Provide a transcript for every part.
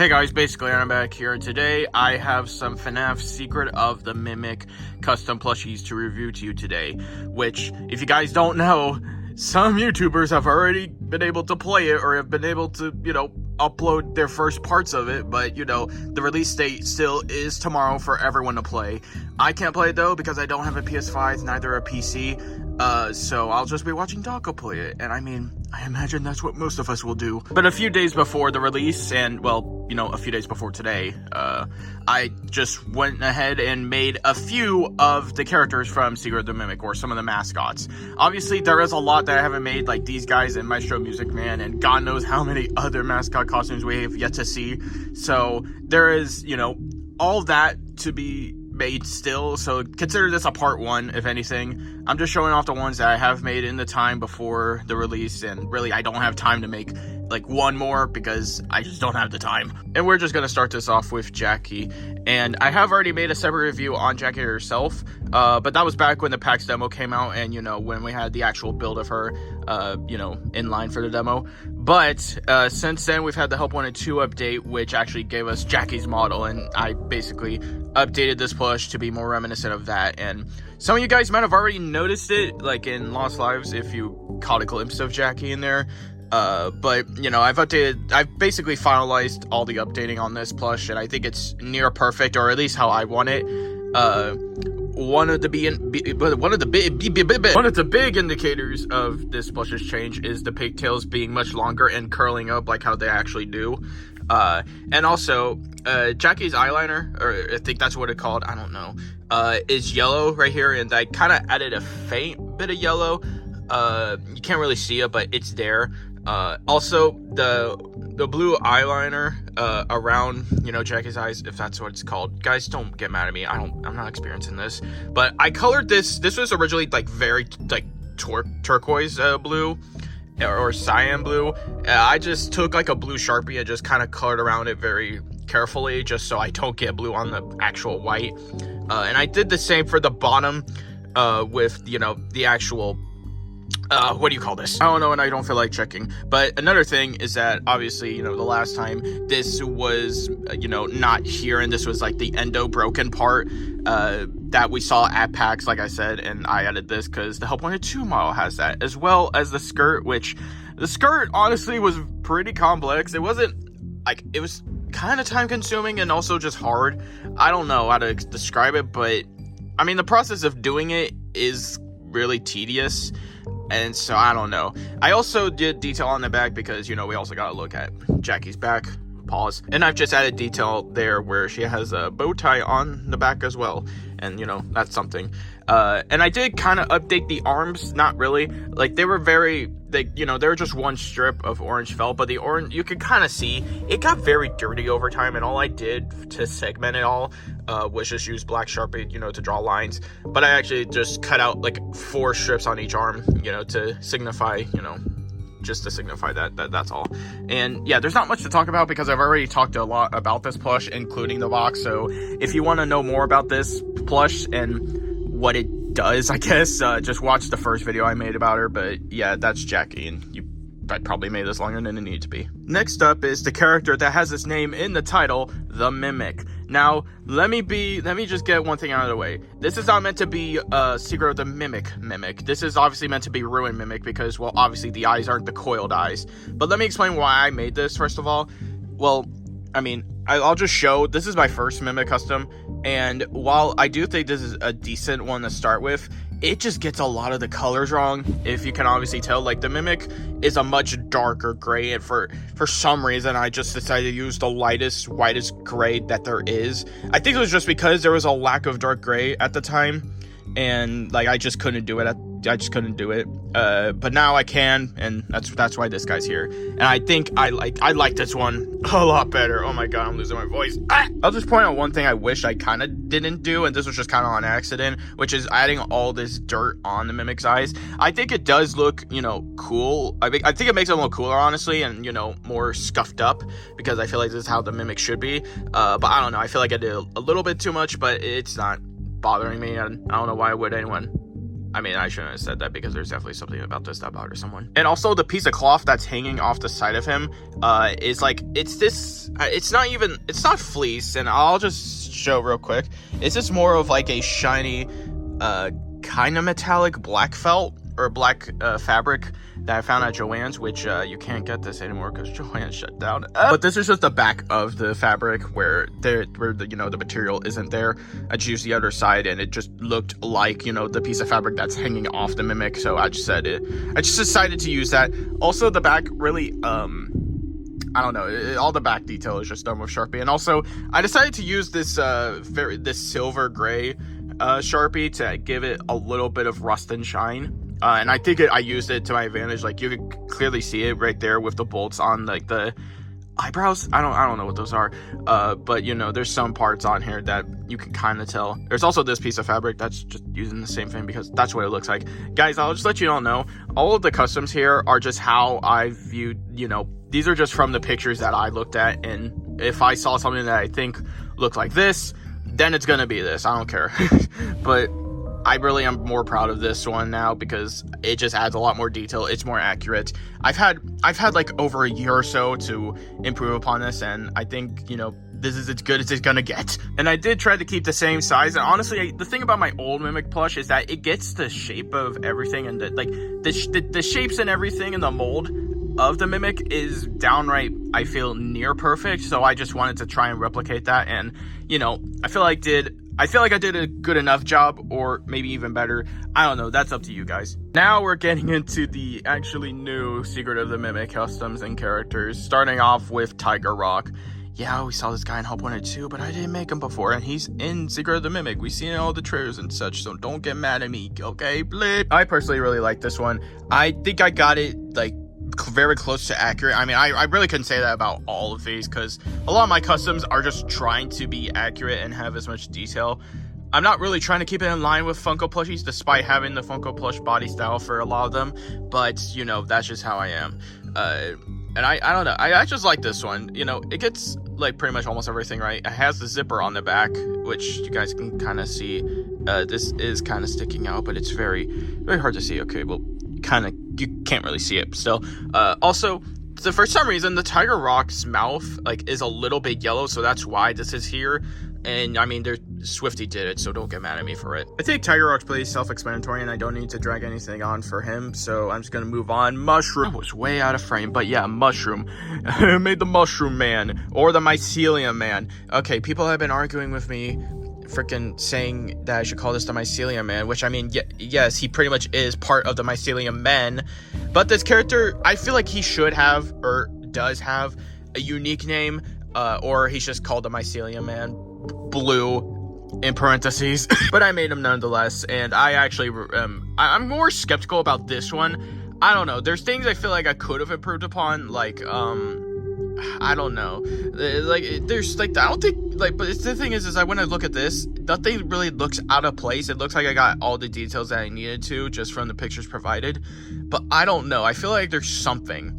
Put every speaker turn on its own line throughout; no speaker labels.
Hey guys, basically I'm back here. Today I have some FNAF Secret of the Mimic custom plushies to review to you today, which, if you guys don't know, some YouTubers have already been able to play it or have been able to, upload their first parts of it, but, the release date still is tomorrow for everyone to play. I can't play it though because I don't have a PS5, neither a PC, so I'll just be watching Dawko play it, and I imagine that's what most of us will do. But a few days before the release, and a few days before today, I just went ahead and made a few of the characters from Secret of the Mimic, or some of the mascots. Obviously, there is a lot that I haven't made, like these guys and Maestro Music Man, and God knows how many other mascot costumes we have yet to see. So there is, all that to be made still, so consider this a part one, if anything. I'm just showing off the ones that I have made in the time before the release, and really I don't have time to make like one more because I just don't have the time. And we're just gonna start this off with Jackie, and I have already made a separate review on Jackie herself, but that was back when the PAX demo came out, and when we had the actual build of her in line for the demo. But since then we've had the Help Wanted 2 update, which actually gave us Jackie's model, and I basically updated this plush to be more reminiscent of that. And some of you guys might have already noticed it, like in Lost Lives, if you caught a glimpse of Jackie in there. But I've basically finalized all the updating on this plush, and I think it's near perfect, or at least how I want it. One of the big indicators of this plush's change is the pigtails being much longer and curling up like how they actually do. And also, Jackie's eyeliner, or I think that's what it's called, I don't know, is yellow right here, and I kind of added a faint bit of yellow. You can't really see it, but it's there. Also, the blue eyeliner around Jackie's eyes, if that's what it's called. Guys, don't get mad at me. I'm not experiencing this, but I colored this. This was originally very turquoise blue or cyan blue. I just took like a blue Sharpie and just kind of colored around it very carefully, just so I don't get blue on the actual white. And I did the same for the bottom with the actual. What do you call this? I don't know, and I don't feel like checking. But another thing is that, obviously, the last time this was, not here, and this was, like, the endo broken part, that we saw at PAX, like I said, and I added this because the Help Wanted 2 model has that, as well as the skirt, which, the skirt, honestly, was pretty complex. It wasn't, it was kind of time-consuming and also just hard. I don't know how to describe it, but, the process of doing it is really tedious. And so, I don't know. I also did detail on the back because, we also got to look at Jackie's back. Pause. And I've just added detail there where she has a bow tie on the back as well. And, that's something. And I did kind of update the arms. Not really. Like, they were they were just one strip of orange felt. But the orange, you could kind of see, it got very dirty over time. And all I did to segment it all was just use black Sharpie, to draw lines. But I actually just cut out, 4 strips on each arm, to signify, just to signify that's all. And yeah, there's not much to talk about because I've already talked a lot about this plush, including the box. So if you want to know more about this plush and what it does, I guess, just watch the first video I made about her. But yeah, that's Jackie, and I probably made this longer than it needed to be. Next up is the character that has its name in the title, the Mimic. Now, let me just get one thing out of the way. This is not meant to be Secret of the Mimic. This is obviously meant to be Ruin Mimic because, well, obviously the eyes aren't the coiled eyes. But let me explain why I made this, first of all. Well, I'll just show, this is my first Mimic custom, and while I do think this is a decent one to start with, it just gets a lot of the colors wrong. If you can obviously tell, the Mimic is a much darker gray, and for some reason I just decided to use the lightest, whitest gray that there is. I think it was just because there was a lack of dark gray at the time, and I just couldn't do it. But now I can, and that's why this guy's here. And I think I like this one a lot better. Oh my god, I'm losing my voice. I'll just point out one thing I wish I kind of didn't do, and this was just kind of on accident, which is adding all this dirt on the Mimic's eyes. I think it does look, cool. I think it makes it look cooler, honestly, and, more scuffed up, because I feel like this is how the Mimic should be. But I don't know. I feel like I did a little bit too much, but it's not bothering me, and I don't know why would anyone I mean, I shouldn't have said that because there's definitely something about this that bothers someone. And also the piece of cloth that's hanging off the side of him is like, it's not fleece, and I'll just show real quick. It's just more of like a shiny, kind of metallic black felt, or black fabric that I found at Joann's, which you can't get this anymore because Joann's shut down. But this is just the back of the fabric where the material isn't there. I just used the other side, and it just looked like, the piece of fabric that's hanging off the Mimic, so I just decided to use that. Also, the back really, I don't know, all the back detail is just done with Sharpie. And also, I decided to use this this silver gray Sharpie to give it a little bit of rust and shine. And I think I used it to my advantage. Like, you can clearly see it right there with the bolts on, like, the eyebrows. I don't know what those are. But, there's some parts on here that you can kind of tell. There's also this piece of fabric that's just using the same thing because that's what it looks like. Guys, I'll just let you all know, all of the customs here are just how I viewed, these are just from the pictures that I looked at. And if I saw something that I think looked like this, then it's gonna be this. I don't care. But I really am more proud of this one now because it just adds a lot more detail. It's more accurate. I've had like over a year or so to improve upon this, and I think, this is as good as it's gonna get. And I did try to keep the same size, and honestly, the thing about my old Mimic plush is that it gets the shape of everything, and the shapes and everything in the mold of the Mimic is downright, I feel, near perfect. So I just wanted to try and replicate that, and I feel like I did a good enough job, or maybe even better. I don't know, that's up to you guys. Now we're getting into the actually new Secret of the Mimic customs and characters, starting off with Tiger Rock. Yeah, we saw this guy in Help Wanted 2, but I didn't make him before, and he's in Secret of the Mimic. We've seen all the trailers and such, so don't get mad at me, okay? Blip. I personally really like this one. I think I got it, like, very close to accurate. I mean, I really couldn't say that about all of these because a lot of my customs are just trying to be accurate and have as much detail. I'm not really trying to keep it in line with Funko plushies, despite having the Funko plush body style for a lot of them, but that's just how I am. And I don't know, I just like this one. It gets like pretty much almost everything right. It has the zipper on the back, which you guys can kind of see. This is kind of sticking out, but it's very, very hard to see. Okay, well, you can't really see it still. Also, for some reason, the Tiger Rock's mouth is a little bit yellow, so that's why this is here. And I mean, Swifty did it, so don't get mad at me for it. I think Tiger Rock's pretty self-explanatory, and I don't need to drag anything on for him, so I'm just gonna move on. Mushroom. I was way out of frame, but yeah, Mushroom. I made the Mushroom Man, or the Mycelium Man. Okay, people have been arguing with me, freaking saying that I should call this the Mycelium Man, which, I mean, yes, he pretty much is part of the Mycelium Men, but this character, I feel like he should have, or does have, a unique name, or he's just called the Mycelium Man, Blue, in parentheses. But I made him nonetheless, and I actually, I'm more skeptical about this one. I don't know, there's things I feel like I could have improved upon, like, I don't know, there's I don't think, but the thing is when I look at this, nothing really looks out of place. It looks like I got all the details that I needed to just from the pictures provided, but I don't know, I feel like there's something,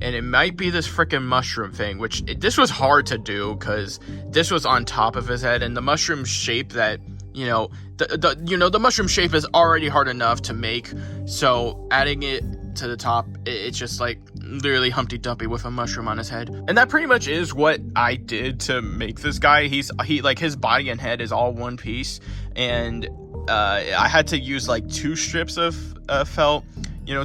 and it might be this freaking mushroom thing, which this was hard to do because this was on top of his head, and the mushroom shape that the mushroom shape is already hard enough to make, so adding it to the top, it's just like literally Humpty Dumpty with a mushroom on his head. And that pretty much is what I did to make this guy. He his body and head is all one piece, and I had to use like 2 strips of felt,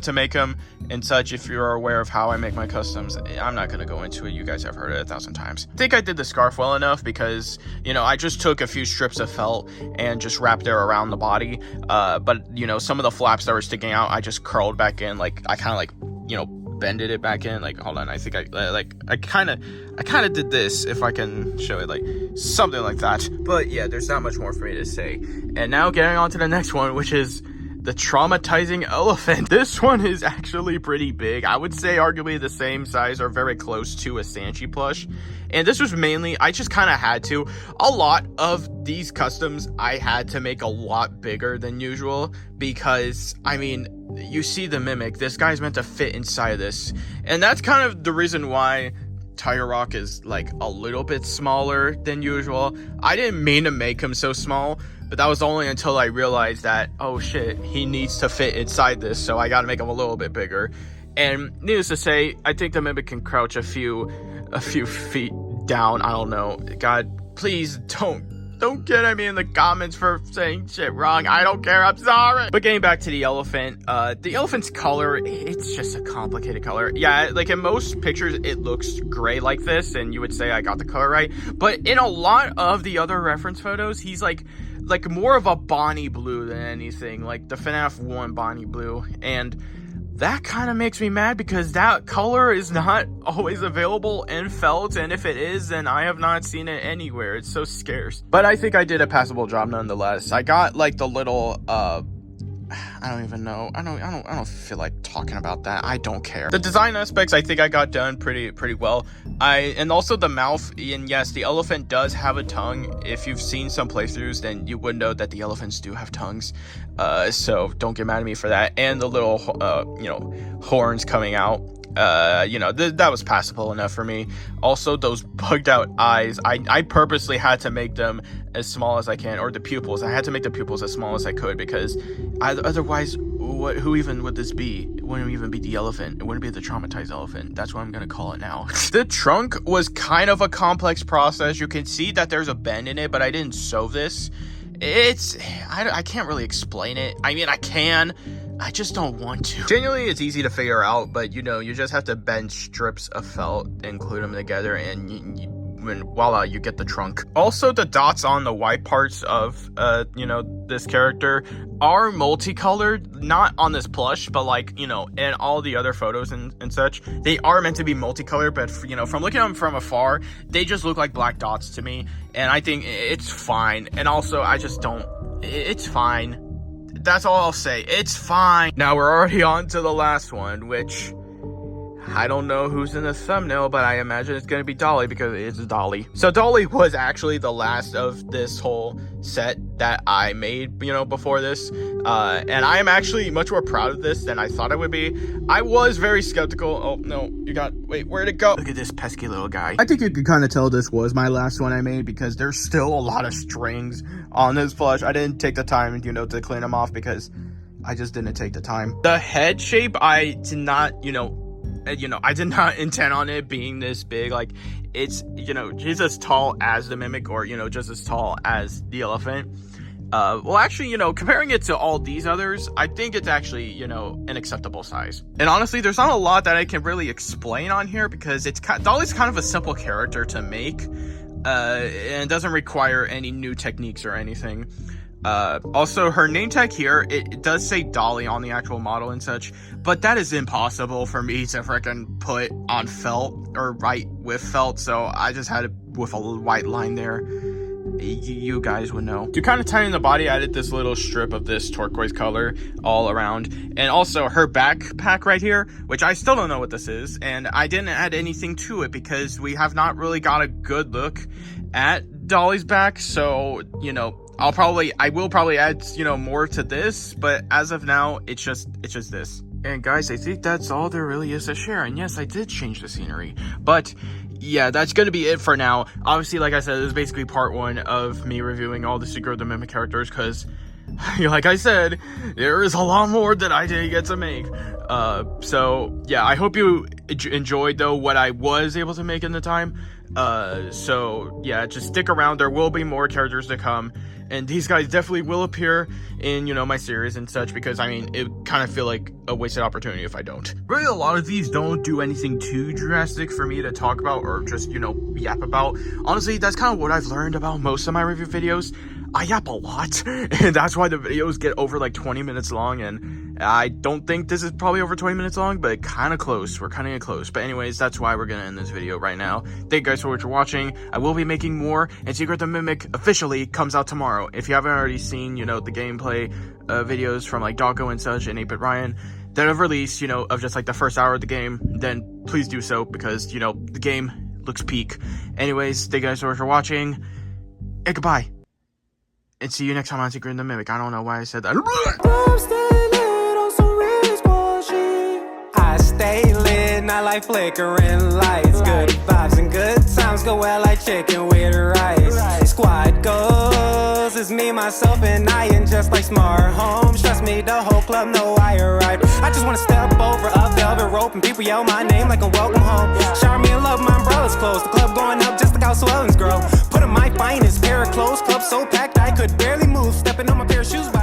to make him and such. If you're aware of how I make my customs, I'm not going to go into it. You guys have heard it 1,000 times. I think I did the scarf well enough because, I just took a few strips of felt and just wrapped it around the body. But, some of the flaps that were sticking out, I just curled back in. Like, I kind of, bended it back in. Like, hold on. I think I kind of did this, if I can show it, like, something like that. But, yeah, there's not much more for me to say. And now getting on to the next one, which is the Traumatizing Elephant. This one is actually pretty big. I would say arguably the same size or very close to a Sanchi plush. And this was mainly, I just kind of had to. A lot of these customs I had to make a lot bigger than usual because, I mean, you see the Mimic. This guy's meant to fit inside of this. And that's kind of the reason why Tiger Rock is like a little bit smaller than usual. I didn't mean to make him so small, But that was only until I realized that, oh shit, he needs to fit inside this, so I gotta make him a little bit bigger. And needless to say, I think the Mimic can crouch a few feet down. I don't know. God, please don't get at me in the comments for saying shit wrong. I don't care. I'm sorry. But getting back to the elephant's color, it's just a complicated color. Yeah, like in most pictures, it looks gray like this, and you would say I got the color right. But in a lot of the other reference photos, he's like more of a Bonnie blue than anything, like the FNAF 1 Bonnie blue. And that kind of makes me mad because that color is not always available in felt, and if it is, then I have not seen it anywhere. It's so scarce. But I think I did a passable job nonetheless. I got like the little I don't even know. I don't feel like talking about that. I don't care. The design aspects, I think I got done pretty well. And also the mouth, and yes, the elephant does have a tongue. If you've seen some playthroughs, then you would know that the elephants do have tongues. So don't get mad at me for that. And the little horns coming out. That was passable enough for me. Also, those bugged out eyes, I purposely had to make them as small as I can, or the pupils. I had to make the pupils as small as I could because otherwise, who even would this be? It wouldn't even be the elephant. It wouldn't be the traumatized elephant. That's what I'm gonna call it now. The trunk was kind of a complex process. You can see that there's a bend in it, but I didn't sew this. I can't really explain it. I mean, I can. I just don't want to. Genuinely, it's easy to figure out, but you just have to bend strips of felt and glue them together, and voila, you get the trunk. Also, the dots on the white parts of this character are multicolored, not on this plush, but like in all the other photos and such. They are meant to be multicolored, but from looking at them from afar, they just look like black dots to me, and I think it's fine. And also, it's fine. That's all I'll say. It's fine. Now we're already on to the last one, which I don't know who's in the thumbnail, but I imagine it's going to be Dolly because it's Dolly. So Dolly was actually the last of this whole set that I made, before this. And I am actually much more proud of this than I thought I would be. I was very skeptical. Oh, no, wait, where'd it go? Look at this pesky little guy. I think you could kind of tell this was my last one I made because there's still a lot of strings on this plush. I didn't take the time, to clean them off because I just didn't take the time. The head shape, I did not, I did not intend on it being this big. Like, it's, just as tall as the Mimic, or, just as tall as the elephant. Well, actually, comparing it to all these others, I think it's actually, an acceptable size. And honestly, there's not a lot that I can really explain on here because Dolly's kind of a simple character to make, and doesn't require any new techniques or anything. Also, her name tag here, it does say Dolly on the actual model and such, but that is impossible for me to freaking put on felt or write with felt, so I just had it with a white line there. You guys would know. To kind of tie in the body, I added this little strip of this turquoise color all around, and also her backpack right here, which I still don't know what this is, and I didn't add anything to it because we have not really got a good look at Dolly's back, so, I will probably add, more to this, but as of now, it's just this. And guys, I think that's all there really is to share. And yes, I did change the scenery, but yeah, that's gonna be it for now. Obviously, like I said, this is basically part 1 of me reviewing all the Secret of the Mimic characters, because like I said, there is a lot more that I didn't get to make. So yeah, I hope you enjoyed though what I was able to make in the time. So yeah, just stick around. There will be more characters to come, and these guys definitely will appear in, my series and such, because, it kind of feel like a wasted opportunity if I don't. Really, a lot of these don't do anything too drastic for me to talk about or just, yap about. Honestly, that's kind of what I've learned about most of my review videos. I yap a lot, and that's why the videos get over like 20 minutes long, and I don't think this is probably over 20 minutes long, but kind of close. We're kind of close. But anyways, that's why we're gonna end this video right now. Thank you guys so much for watching. I will be making more, and Secret of the Mimic officially comes out tomorrow. If you haven't already seen, the gameplay videos from like Doggo and such and 8-Bit Ryan that have released, of just like the first hour of the game, then please do so, because, the game looks peak. Anyways, thank you guys so much for watching, and goodbye. And see you next time on Secret of the Mimic. I don't know why I said that.
I stay lit, not like flickering lights. Good vibes and good times go well like chicken with rice. Squad goes it's me, myself, and I, and just like smart homes. Trust me, the whole club know I arrived. I just wanna step over a velvet rope and people yell my name like a welcome home. Shower me in love, my umbrella's closed. The club going up just like how swellings grow. Put on my finest pair of clothes, club so packed I could barely move. Stepping on my pair of shoes.